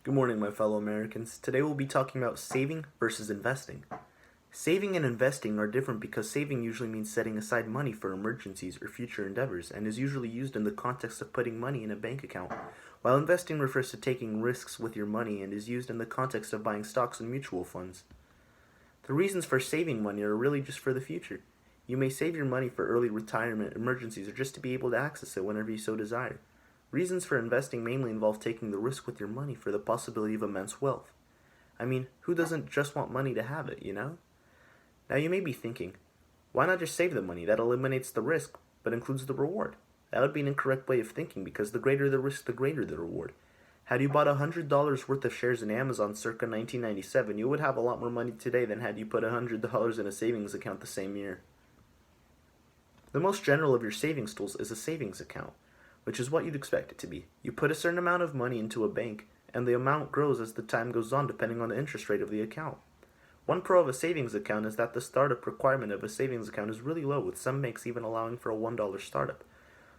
Good morning, my fellow Americans. Today we'll be talking about saving versus investing. Saving and investing are different because saving usually means setting aside money for emergencies or future endeavors and is usually used in the context of putting money in a bank account, while investing refers to taking risks with your money and is used in the context of buying stocks and mutual funds. The reasons for saving money are really just for the future. You may save your money for early retirement, emergencies, or just to be able to access it whenever you so desire. Reasons for investing mainly involve taking the risk with your money for the possibility of immense wealth. I mean, who doesn't just want money to have it, you know? Now you may be thinking, why not just save the money? That eliminates the risk, but includes the reward. That would be an incorrect way of thinking because the greater the risk, the greater the reward. Had you bought $100 worth of shares in Amazon circa 1997, you would have a lot more money today than had you put $100 in a savings account the same year. The most general of your savings tools is a savings account, which is what you'd expect it to be. You put a certain amount of money into a bank, and the amount grows as the time goes on depending on the interest rate of the account. One pro of a savings account is that the startup requirement of a savings account is really low, with some banks even allowing for a $1 startup.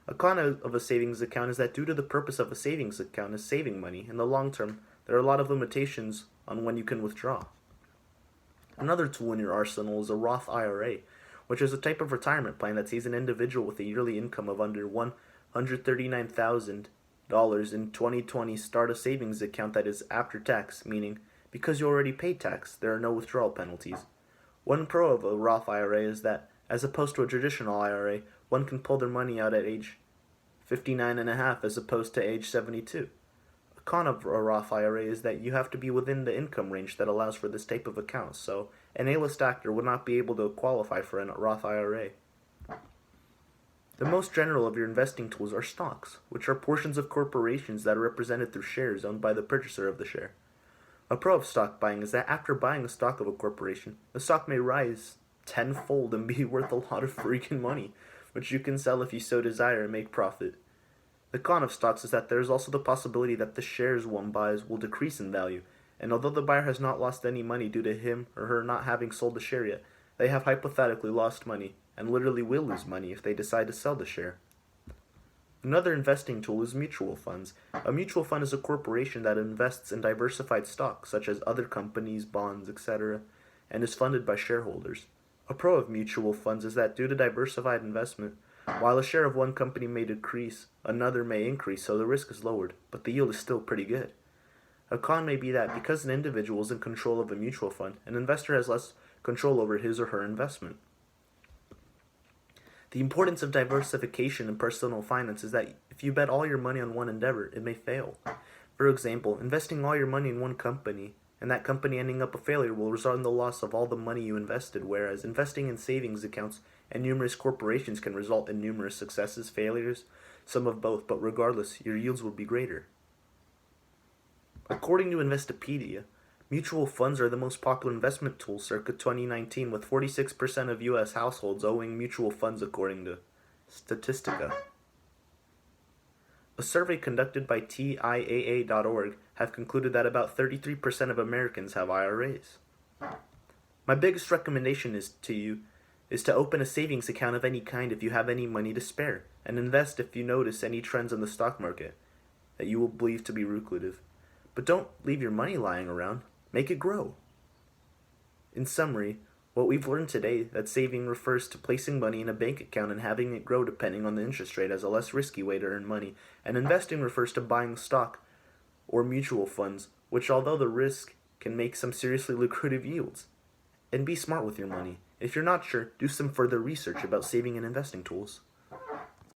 A con of a savings account is that due to the purpose of a savings account is saving money, in the long term, there are a lot of limitations on when you can withdraw. Another tool in your arsenal is a Roth IRA, which is a type of retirement plan that sees an individual with a yearly income of under $139,000 in 2020 start a savings account that is after tax, meaning because you already paid tax, there are no withdrawal penalties. One pro of a Roth IRA is that, as opposed to a traditional IRA, one can pull their money out at age 59 and a half as opposed to age 72. A con of a Roth IRA is that you have to be within the income range that allows for this type of account, so an A-list actor would not be able to qualify for a Roth IRA. The most general of your investing tools are stocks, which are portions of corporations that are represented through shares owned by the purchaser of the share. A pro of stock buying is that after buying a stock of a corporation, the stock may rise tenfold and be worth a lot of freaking money, which you can sell if you so desire and make profit. The con of stocks is that there is also the possibility that the shares one buys will decrease in value, and although the buyer has not lost any money due to him or her not having sold the share yet, they have hypothetically lost money, and literally will lose money if they decide to sell the share. Another investing tool is mutual funds. A mutual fund is a corporation that invests in diversified stocks, such as other companies, bonds, etc., and is funded by shareholders. A pro of mutual funds is that due to diversified investment, while a share of one company may decrease, another may increase, so the risk is lowered, but the yield is still pretty good. A con may be that because an individual is in control of a mutual fund, an investor has less control over his or her investment. The importance of diversification in personal finance is that if you bet all your money on one endeavor, it may fail. For example, investing all your money in one company and that company ending up a failure will result in the loss of all the money you invested, whereas investing in savings accounts and numerous corporations can result in numerous successes, failures, some of both, but regardless, your yields will be greater. According to Investopedia, mutual funds are the most popular investment tool circa 2019, with 46% of U.S. households owning mutual funds according to Statistica. A survey conducted by TIAA.org have concluded that about 33% of Americans have IRAs. My biggest recommendation is to open a savings account of any kind if you have any money to spare, and invest if you notice any trends in the stock market that you will believe to be lucrative. But don't leave your money lying around. Make it grow. In summary, what we've learned today that saving refers to placing money in a bank account and having it grow depending on the interest rate as a less risky way to earn money, and investing refers to buying stock or mutual funds, which although the risk can make some seriously lucrative yields. And be smart with your money. If you're not sure, do some further research about saving and investing tools.